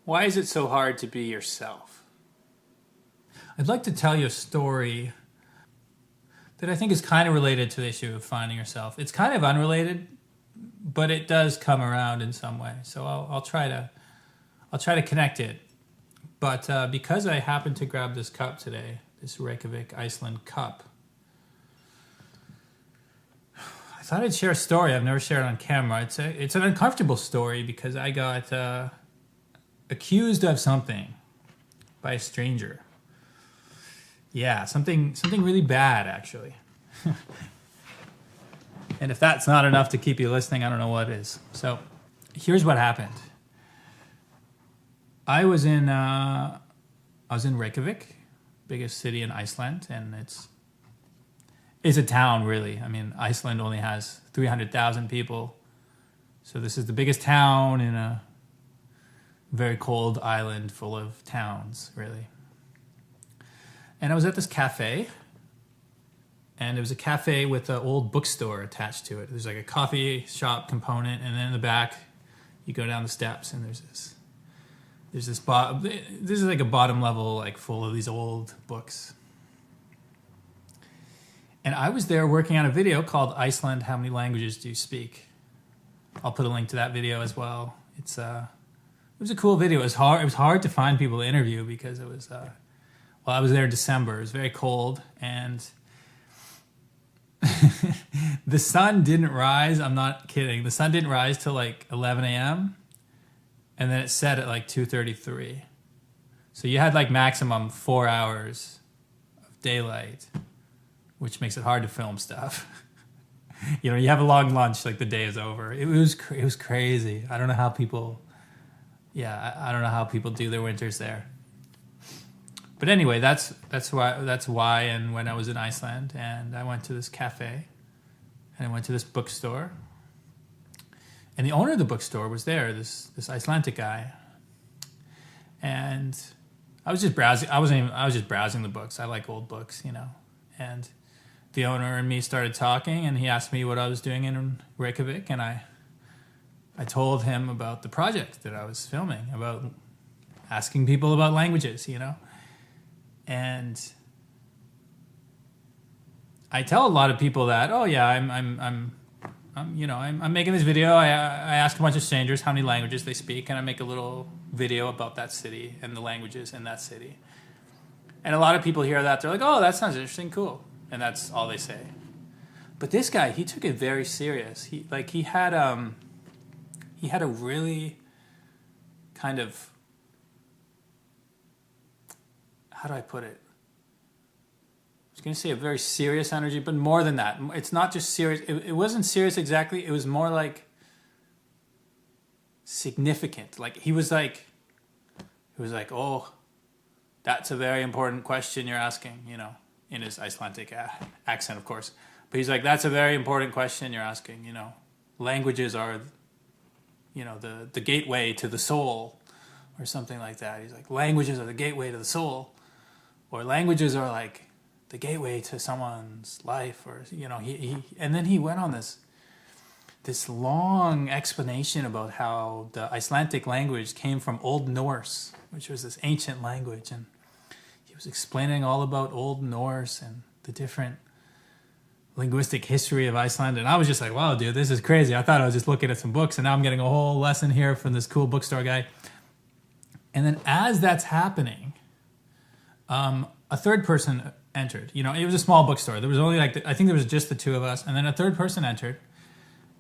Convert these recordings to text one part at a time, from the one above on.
Why is it so hard to be yourself? I'd like to tell you a story that I think is kind of related to the issue of finding yourself. It's kind of unrelated, but it does come around in some way. So I'll try to connect it. But because I happened to grab this cup today, this Reykjavík, Iceland cup, I thought I'd share a story I've never shared on camera. It's an uncomfortable story because I got accused of something by a stranger. Yeah, something really bad, actually. And if that's not enough to keep you listening, I don't know what is. So here's what happened. I was in Reykjavík, biggest city in Iceland, and it's a town, really. I mean, Iceland only has 300,000 people. So this is the biggest town in a very cold island full of towns, really. And I was at this cafe, and it was a cafe with an old bookstore attached to it. There's like a coffee shop component, and then in the back, you go down the steps, and this is like a bottom level, like full of these old books. And I was there working on a video called Iceland, How Many Languages Do You Speak? I'll put a link to that video as well. It was a cool video. It was hard to find people to interview because it was, I was there in December. It was very cold, and the sun didn't rise. I'm not kidding. The sun didn't rise till like 11 a.m., and then it set at like 2:33. So you had like maximum 4 hours of daylight, which makes it hard to film stuff. You have a long lunch, like the day is over. It was crazy. I don't know how people, I don't know how people do their winters there. But anyway, that's why. And when I was in Iceland, and I went to this cafe, and I went to this bookstore, and the owner of the bookstore was there, this Icelandic guy, and I was just browsing. I was just browsing the books. I like old books, and the owner and me started talking, and he asked me what I was doing in Reykjavik, and I told him about the project that I was filming, about asking people about languages, And I tell a lot of people that, oh yeah, I'm making this video. I ask a bunch of strangers how many languages they speak, and I make a little video about that city and the languages in that city. And a lot of people hear that, they're like, oh, that sounds interesting, cool. And that's all they say. But this guy, he took it very serious. He had a really kind of, how do I put it? I was going to say a very serious energy, but more than that. It's not just serious. It wasn't serious exactly. It was more like significant. Like he was like, oh, that's a very important question you're asking, in his Icelandic accent, of course. But he's like, that's a very important question you're asking, Languages are, the gateway to the soul, or something like that. He's like, languages are the gateway to the soul, or languages are like the gateway to someone's life, or, and then he went on this long explanation about how the Icelandic language came from Old Norse, which was this ancient language, and he was explaining all about Old Norse and the different linguistic history of Iceland, and I was just like, wow, dude, this is crazy. I thought I was just looking at some books, and now I'm getting a whole lesson here from this cool bookstore guy. And then as that's happening, a third person entered. It was a small bookstore. There was only I think there was just the two of us, and then a third person entered,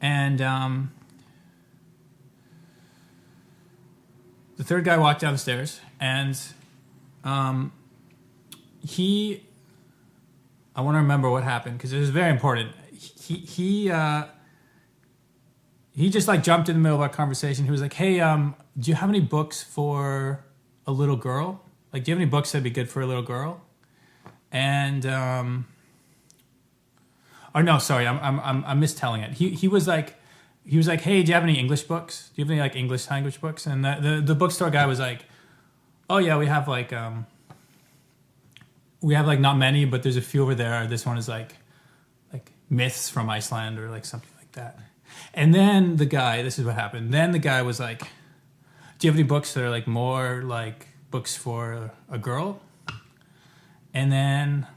and the third guy walked down the stairs, and I want to remember what happened because it was very important. He just like jumped in the middle of our conversation. He was like, "Hey, do you have any books for a little girl? Like, do you have any books that'd be good for a little girl?" And no, sorry, I'm mistelling it. He was like, "Hey, do you have any English books? Do you have any like English language books?" And the bookstore guy was like, "Oh yeah, we have like not many, but there's a few over there. This one is like myths from Iceland or like something like that." And then this is what happened. Then the guy was like, do you have any books that are like more like books for a girl? And then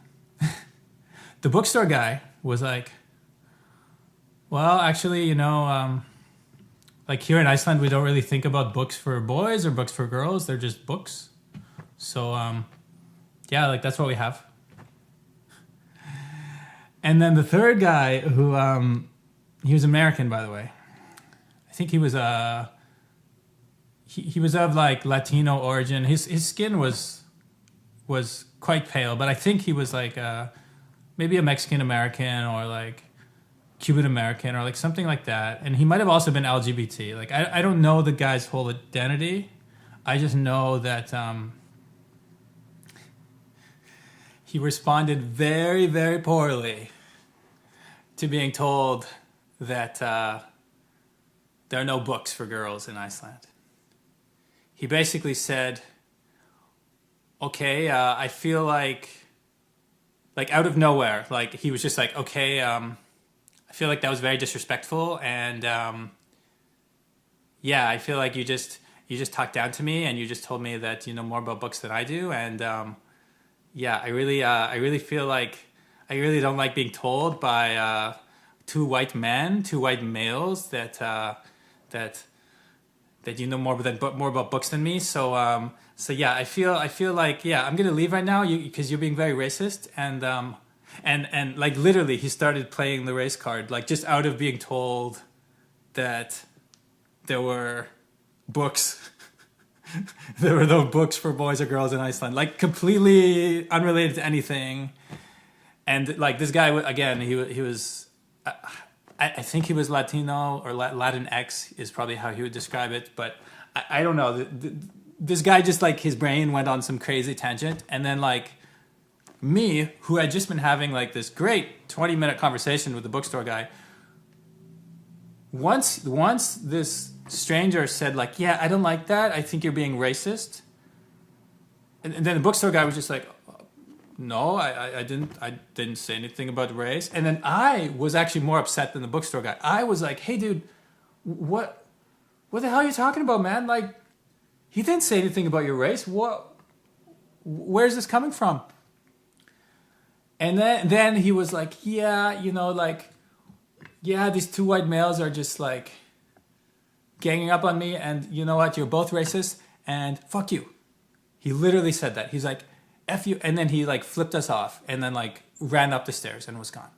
the bookstore guy was like, well, actually, like here in Iceland, we don't really think about books for boys or books for girls. They're just books. So, yeah, like that's what we have. And then the third guy who, he was American, by the way. I think he was he was of like Latino origin. His skin was quite pale, but I think he was like maybe a Mexican American or like Cuban American or like something like that. And he might have also been LGBT. Like I don't know the guy's whole identity. I just know that he responded very, very poorly to being told that there are no books for girls in Iceland. He basically said, okay, I feel like out of nowhere, like he was just like, okay, I feel like that was very disrespectful, and yeah, I feel like you just talked down to me, and you just told me that you know more about books than I do, and yeah, I really feel like I really don't like being told by two white males that you know more about books than me. So so yeah, I feel like yeah, I'm gonna leave right now because you're being very racist, and like literally he started playing the race card like just out of being told that there were books. There were no books for boys or girls in Iceland, like completely unrelated to anything. And like this guy again, he was I think he was Latino or Latinx is probably how he would describe it, but I don't know. This guy just like his brain went on some crazy tangent, and then like me, who had just been having like this great 20-minute conversation with the bookstore guy, once this stranger said like, yeah, I don't like that, I think you're being racist, and then the bookstore guy was just like, no, I didn't say anything about race. And then I was actually more upset than the bookstore guy. I was like, hey dude, what the hell are you talking about, man? Like, he didn't say anything about your race. Where's this coming from? And then he was like, yeah, like, yeah, these two white males are just like ganging up on me, and you know what, you're both racist, and fuck you. He literally said that. He's like, F you, and then he like flipped us off, and then like ran up the stairs and was gone.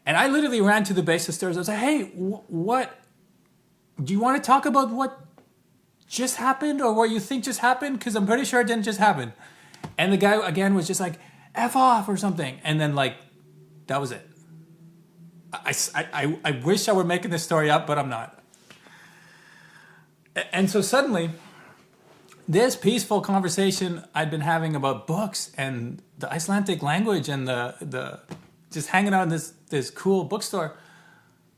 And I literally ran to the base of the stairs. I was like, hey, what? Do you want to talk about what just happened or what you think just happened? Because I'm pretty sure it didn't just happen. And the guy again was just like, F off or something. And then like, that was it. I wish I were making this story up, but I'm not. And so suddenly, this peaceful conversation I'd been having about books and the Icelandic language and the just hanging out in this cool bookstore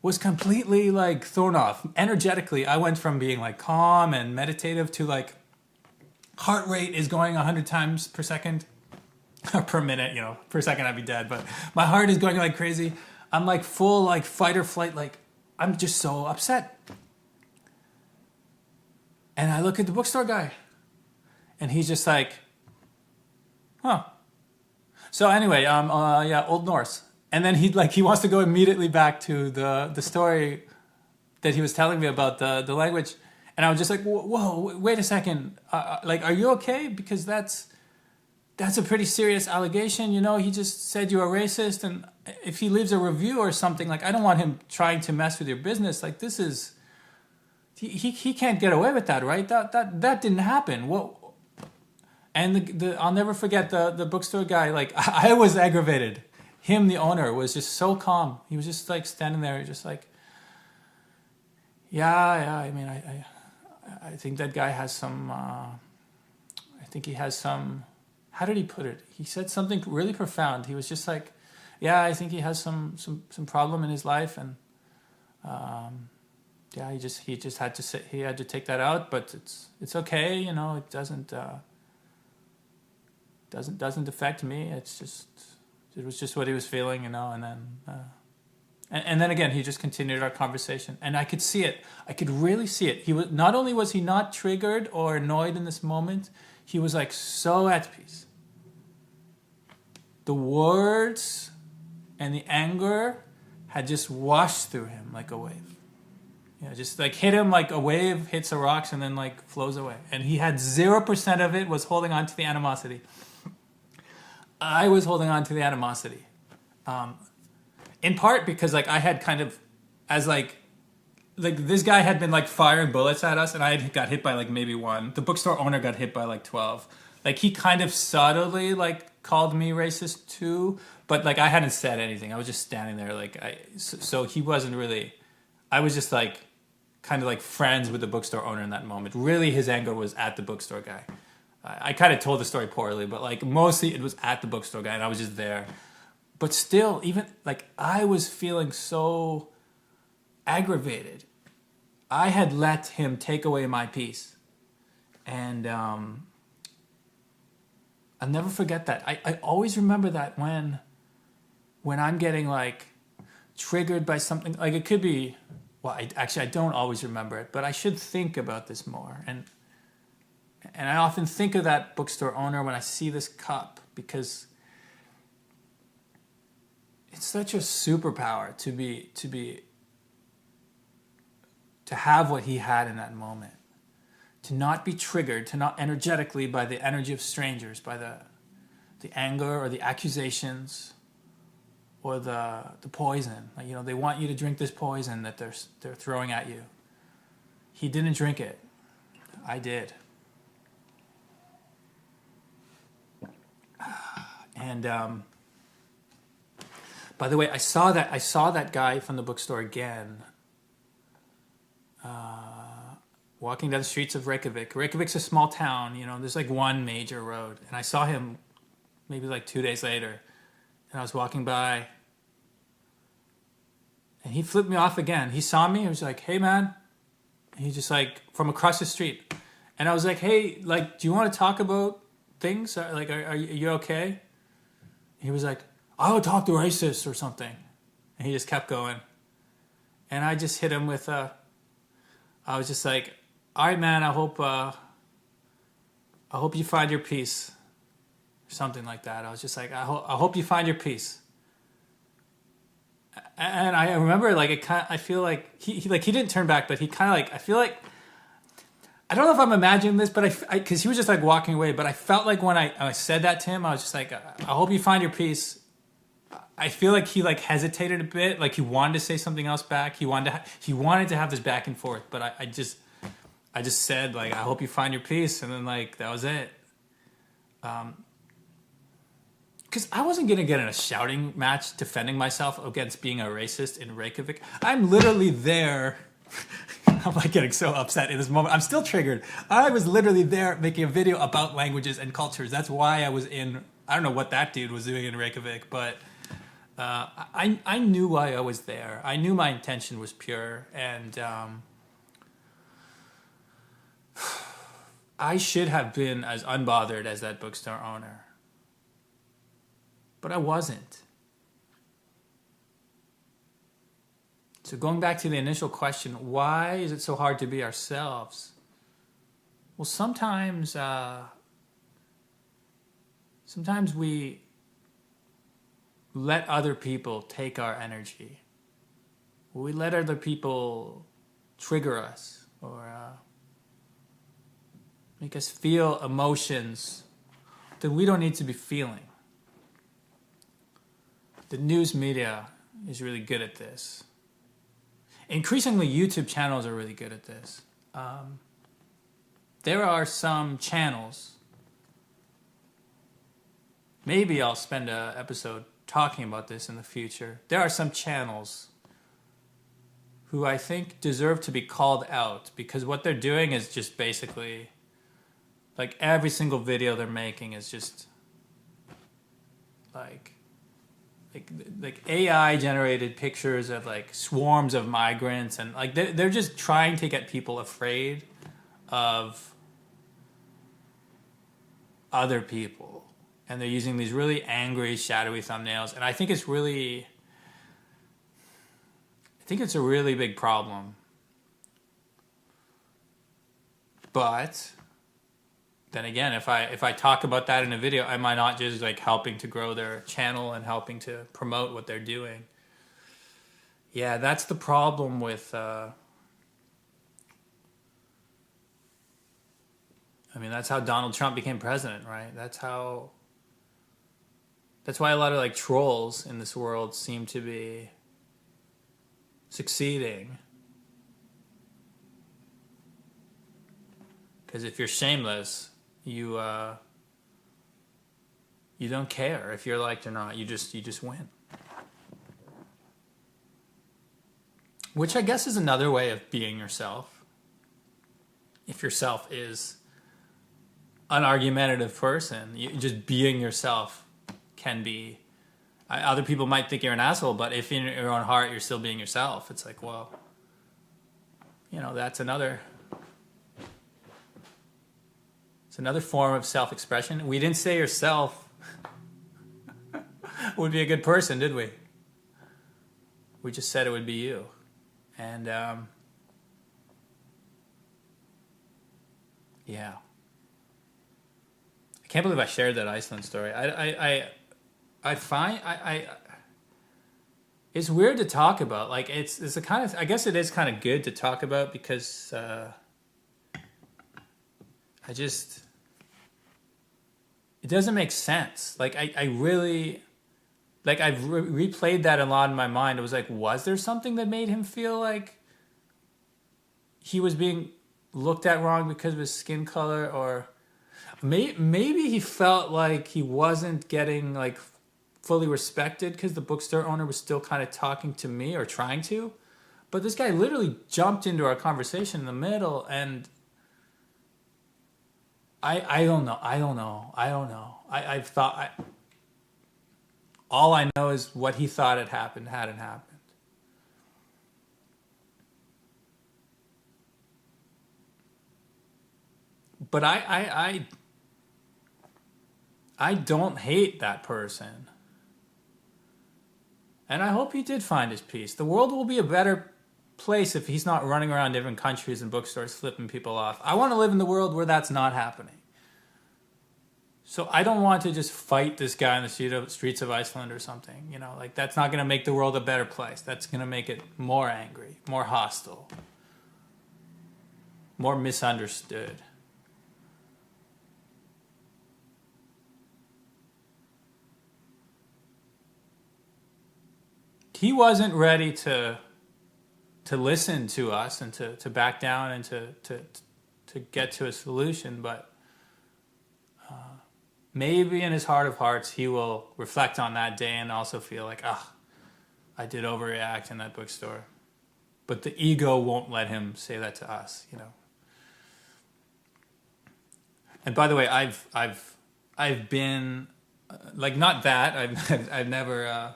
was completely like thrown off. Energetically, I went from being like calm and meditative to like heart rate is going 100 times per second or per minute, per second I'd be dead, but my heart is going like crazy. I'm like full like fight or flight, like I'm just so upset. And I look at the bookstore guy, and he's just like, huh. So anyway, yeah, Old Norse. And then he wants to go immediately back to the story that he was telling me about the language. And I was just like, whoa, wait a second. Like, are you okay? Because that's a pretty serious allegation. He just said you are racist. And if he leaves a review or something, like, I don't want him trying to mess with your business. Like, this is, he can't get away with that, right? That didn't happen. What? And I'll never forget the bookstore guy. Like, I was aggravated. Him, the owner, was just so calm. He was just like standing there, just like, yeah. I mean, I think that guy has some. I think he has some. How did he put it? He said something really profound. He was just like, yeah, I think he has some problem in his life, and yeah, he just had to say, he had to take that out, but it's okay, it doesn't affect me. It was just what he was feeling, and then And then again, he just continued our conversation, and I could see it. I could really see it. He was not only was he not triggered or annoyed in this moment, he was like so at peace. The words and the anger had just washed through him like a wave. You know, just like hit him like a wave hits the rocks and then like flows away. And he had 0% of it was holding on to the animosity. I was holding on to the animosity. In part because like I had kind of, as like this guy had been like firing bullets at us, and I had got hit by like maybe one. The bookstore owner got hit by like 12. Like he kind of subtly like called me racist too, but like I hadn't said anything. I was just standing there like so he wasn't really. I was just like kind of like friends with the bookstore owner in that moment. Really, his anger was at the bookstore guy. I kind of told the story poorly, but like mostly it was at the bookstore guy, and I was just there. But still, even like I was feeling so aggravated. I had let him take away my peace. And I'll never forget that. I always remember that when I'm getting like triggered by something, like it could be, well, I don't always remember it, but I should think about this more. And I often think of that bookstore owner when I see this cup, because it's such a superpower to have what he had in that moment, to not be triggered, to not energetically by the energy of strangers, by the anger or the accusations or the poison. Like, you know, they want you to drink this poison that they're throwing at you. He didn't drink it. I did. And by the way, I saw that guy from the bookstore again, walking down the streets of Reykjavík. Reykjavík's a small town, you know. There's like one major road, and I saw him maybe like 2 days later, and I was walking by, and he flipped me off again. He saw me. He was like, "Hey, man," and he just like from across the street, and I was like, "Hey, like, do you want to talk about things? Like, are you okay?" He was like, "I would talk to racists or something," and he just kept going, and I just hit him with I was just like, "All right, man, I hope you find your peace," something like that. I was just like, I hope you find your peace. And I remember like I feel like he didn't turn back, but he kind of like, I feel like, I don't know if I'm imagining this, but because he was just like walking away, but I felt like when I said that to him, I was just like, I hope you find your peace. I feel like he like hesitated a bit, like he wanted to say something else back. He wanted to have this back and forth, but I just said like, I hope you find your peace, and then like that was it. Because I wasn't gonna get in a shouting match defending myself against being a racist in Reykjavík. I'm literally there. I'm like getting so upset in this moment. I'm still triggered. I was literally there making a video about languages and cultures. That's why I was in. I don't know what that dude was doing in Reykjavík, but I knew why I was there. I knew my intention was pure, and I should have been as unbothered as that bookstore owner. But I wasn't. So going back to the initial question, why is it so hard to be ourselves? Well, sometimes we let other people take our energy. We let other people trigger us or make us feel emotions that we don't need to be feeling. The news media is really good at this. Increasingly, YouTube channels are really good at this. There are some channels, maybe I'll spend an episode talking about this in the future. There are some channels who I think deserve to be called out, because what they're doing is just basically, like, every single video they're making is just like AI generated pictures of like swarms of migrants, and like they're just trying to get people afraid of other people, and they're using these really angry shadowy thumbnails, and I think it's really, think it's a really big problem. But then again, if I talk about that in a video, am I not just like helping to grow their channel and helping to promote what they're doing? Yeah, that's the problem with. I mean, that's how Donald Trump became president, right? That's why a lot of like trolls in this world seem to be succeeding. Because if you're shameless, you don't care if you're liked or not. You just win. Which I guess is another way of being yourself. If yourself is an argumentative person, just being yourself can be. Other people might think you're an asshole, but if in your own heart you're still being yourself, it's like, well, that's another. It's another form of self-expression. We didn't say yourself would be a good person, did we? We just said it would be you. And, yeah. I can't believe I shared that Iceland story. I find, it's weird to talk about. Like, it's a kind of, I guess it is kind of good to talk about because, it doesn't make sense. Like, I really, like, I've replayed that a lot in my mind. It was like, was there something that made him feel like he was being looked at wrong because of his skin color? Or maybe he felt like he wasn't getting, like, fully respected because the bookstore owner was still kind of talking to me or trying to. But this guy literally jumped into our conversation in the middle, and I don't know. I've thought. All I know is what he thought had happened hadn't happened. But I don't hate that person. And I hope he did find his peace. The world will be a better place if he's not running around different countries and bookstores flipping people off. I want to live in the world where that's not happening. So I don't want to just fight this guy in the streets of Iceland or something. Like, that's not going to make the world a better place. That's going to make it more angry, more hostile, more misunderstood. He wasn't ready to listen to us and to back down and to get to a solution, but maybe in his heart of hearts he will reflect on that day and also feel like, I did overreact in that bookstore. But the ego won't let him say that to us, And by the way, I've been like, not that I've never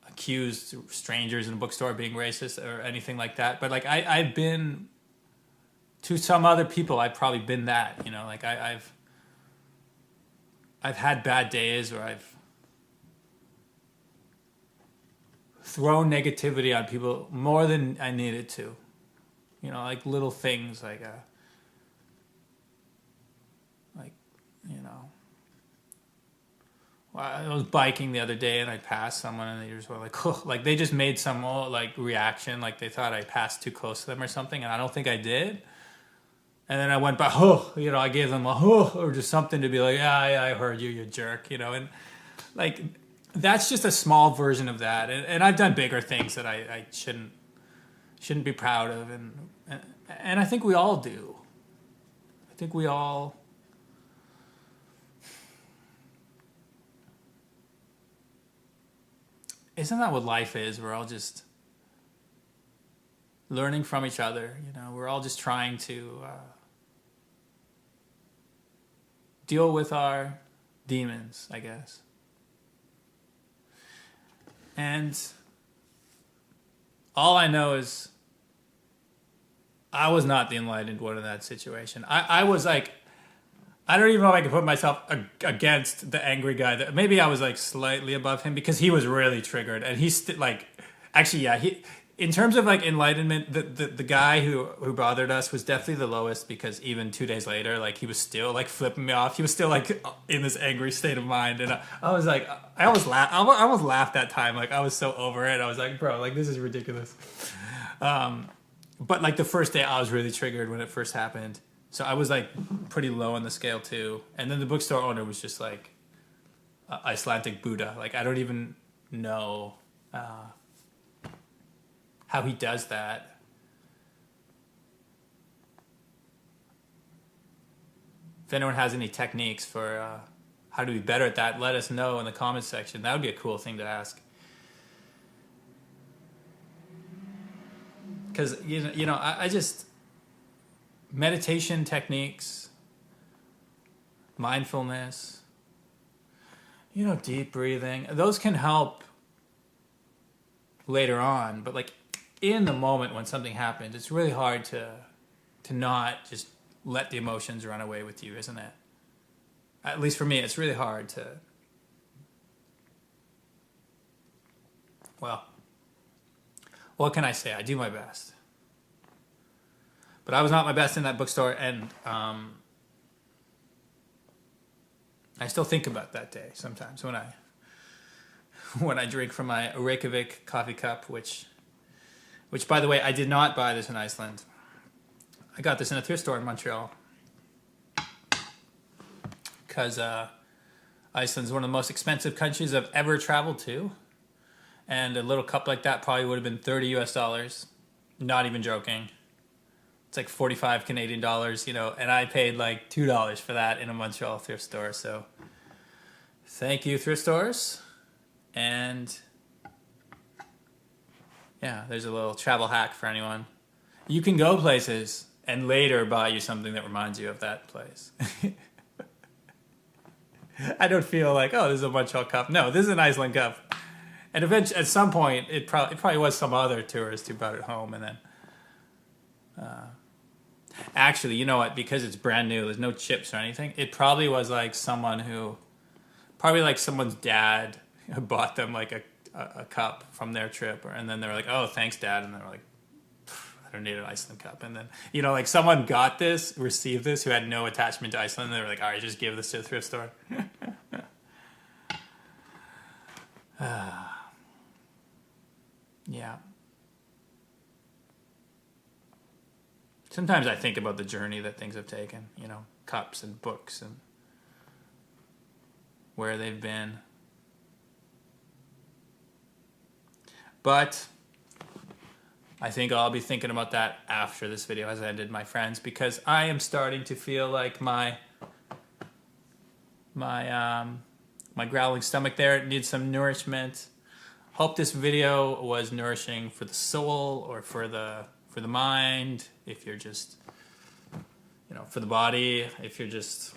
accused strangers in a bookstore of being racist or anything like that. But like, I've been, to some other people, I've probably been that, like I've had bad days where I've thrown negativity on people more than I needed to, like little things like, I was biking the other day and I passed someone and they just were like, oh, like they just made some like reaction, like they thought I passed too close to them or something, and I don't think I did. And then I went back, I gave them a or just something to be like, yeah, I heard you jerk, and like that's just a small version of that. And I've done bigger things that I shouldn't be proud of, and I think we all do. I think we all. Isn't that what life is? We're all just learning from each other. We're all just trying to deal with our demons, I guess. And all I know is I was not the enlightened one in that situation. I was like, I don't even know if I could put myself against the angry guy. Maybe I was like slightly above him because he was really triggered, and he's like, actually, yeah, he. In terms of like enlightenment, the guy who bothered us was definitely the lowest because even 2 days later, like he was still like flipping me off. He was still like in this angry state of mind, and I was like, I almost laughed that time. Like I was so over it. I was like, bro, like this is ridiculous. But like the first day, I was really triggered when it first happened. So I was like pretty low on the scale too. And then the bookstore owner was just like Icelandic Buddha. Like I don't even know how he does that. If anyone has any techniques for how to be better at that, let us know in the comments section. That would be a cool thing to ask. Because I just meditation techniques, mindfulness, deep breathing, those can help later on, but like in the moment when something happens, it's really hard to not just let the emotions run away with you, isn't it? At least for me, it's really hard to, well, what can I say? I do my best. But I was not my best in that bookstore, and I still think about that day sometimes when I drink from my Reykjavík coffee cup, which by the way, I did not buy this in Iceland. I got this in a thrift store in Montreal because Iceland's one of the most expensive countries I've ever traveled to, and a little cup like that probably would have been $30 US. Not even joking. It's like 45 Canadian dollars, and I paid like $2 for that in a Montreal thrift store. So thank you, thrift stores. And yeah, there's a little travel hack for anyone. You can go places and later buy you something that reminds you of that place. I don't feel like, oh, this is a Montreal cup. No, this is an Iceland cup. And eventually, at some point, it probably was some other tourist who brought it home, and then actually, you know what? Because it's brand new, there's no chips or anything. It probably was like someone's dad who bought them like a cup from their trip, and then they were like, "Oh, thanks, Dad," and they were like, "I don't need an Iceland cup." And then like someone received this who had no attachment to Iceland. And they were like, "All right, just give this to the thrift store." Yeah. Sometimes I think about the journey that things have taken, cups and books and where they've been. But I think I'll be thinking about that after this video has ended, my friends, because I am starting to feel like my growling stomach there needs some nourishment. Hope this video was nourishing for the soul or for the mind, if you're just, for the body, if you're just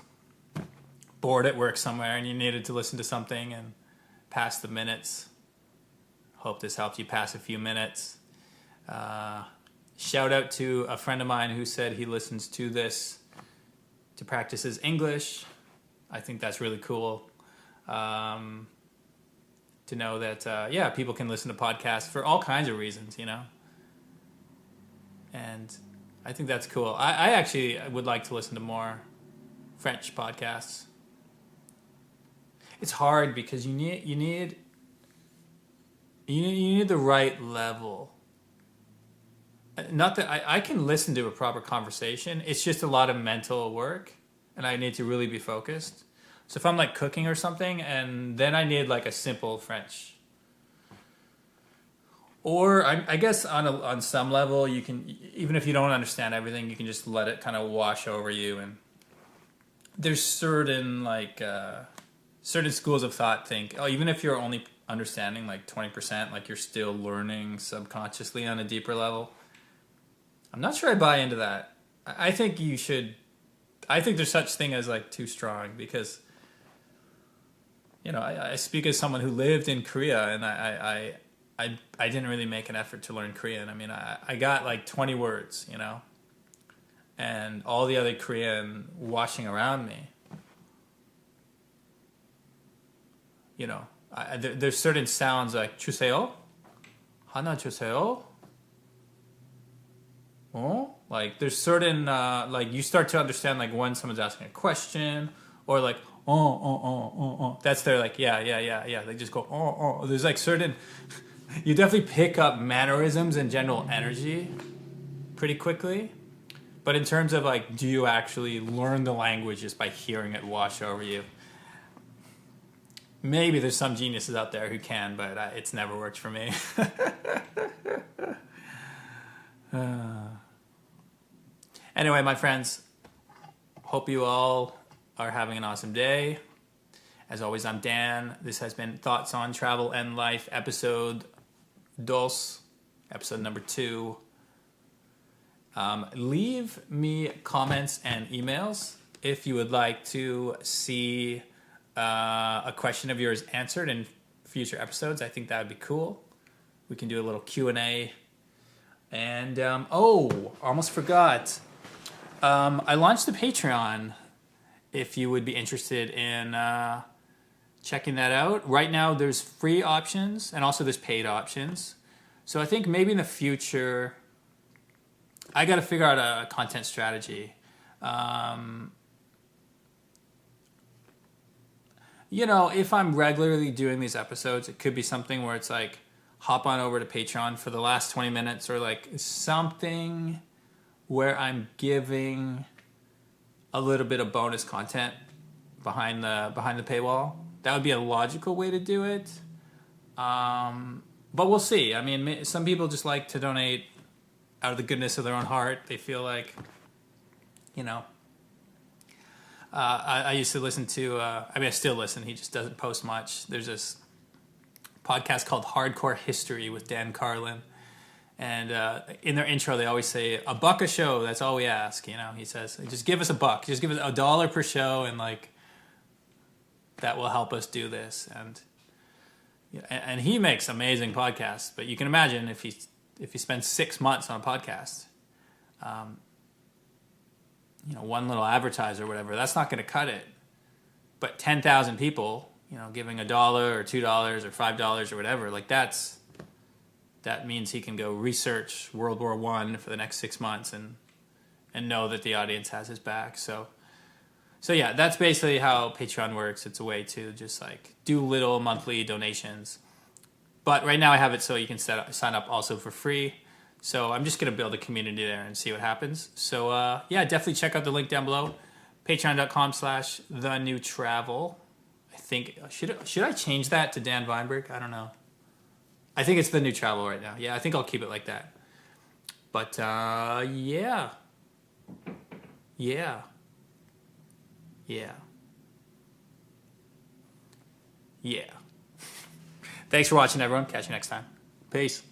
bored at work somewhere and you needed to listen to something and pass the minutes. Hope this helped you pass a few minutes. Shout out to a friend of mine who said he listens to this to practice his English. I think that's really cool. To know that, people can listen to podcasts for all kinds of reasons, And I think that's cool. I actually would like to listen to more French podcasts. It's hard because you need the right level. Not that I can listen to a proper conversation. It's just a lot of mental work, and I need to really be focused. So if I'm like cooking or something, and then I need like a simple French. Or I guess on some level you can, even if you don't understand everything, you can just let it kind of wash over you. And there's certain schools of thought think, even if you're only understanding like 20%, like you're still learning subconsciously on a deeper level. I'm not sure I buy into that. I think you should. I think there's such thing as like too strong because, I speak as someone who lived in Korea, and I didn't really make an effort to learn Korean. I mean, I got like 20 words, and all the other Korean washing around me. there's certain sounds like 주세요, 하나 주세요. Oh, like there's certain like you start to understand like when someone's asking a question or like that's their like yeah. They just go oh. There's like certain you definitely pick up mannerisms and general energy pretty quickly. But in terms of like, do you actually learn the language just by hearing it wash over you? Maybe there's some geniuses out there who can, but it's never worked for me. Anyway, my friends, hope you all are having an awesome day. As always, I'm Dan. This has been Thoughts on Travel and Life, episode number 2. Leave me comments and emails if you would like to see a question of yours answered in future episodes. I think that would be cool. We can do a little Q&A. And, almost forgot. I launched the Patreon if you would be interested in checking that out. Right now there's free options and also there's paid options. So I think maybe in the future I got to figure out a content strategy. If I'm regularly doing these episodes, it could be something where it's like hop on over to Patreon for the last 20 minutes or like something where I'm giving a little bit of bonus content behind the paywall. That would be a logical way to do it. But we'll see. I mean, some people just like to donate out of the goodness of their own heart. They feel like, I used to listen to, I still listen. He just doesn't post much. There's this podcast called Hardcore History with Dan Carlin. And in their intro, they always say, $1 a show, that's all we ask. He says, just give us $1. Just give us $1 per show, and like that will help us do this. And he makes amazing podcasts. But you can imagine if he spends 6 months on a podcast, one little advertiser or whatever, that's not going to cut it. But 10,000 people, giving $1 or $2 or $5 or whatever, like that means he can go research World War I for the next 6 months and know that the audience has his back. So yeah, that's basically how Patreon works. It's a way to just like do little monthly donations. But right now I have it so you can sign up also for free. So I'm just going to build a community there and see what happens. So yeah, definitely check out the link down below. Patreon.com/thenewtravel. I think, should I change that to Dan Weinberg? I don't know. I think it's The New Travel right now. Yeah, I think I'll keep it like that. But yeah. Thanks for watching, everyone. Catch you next time. Peace.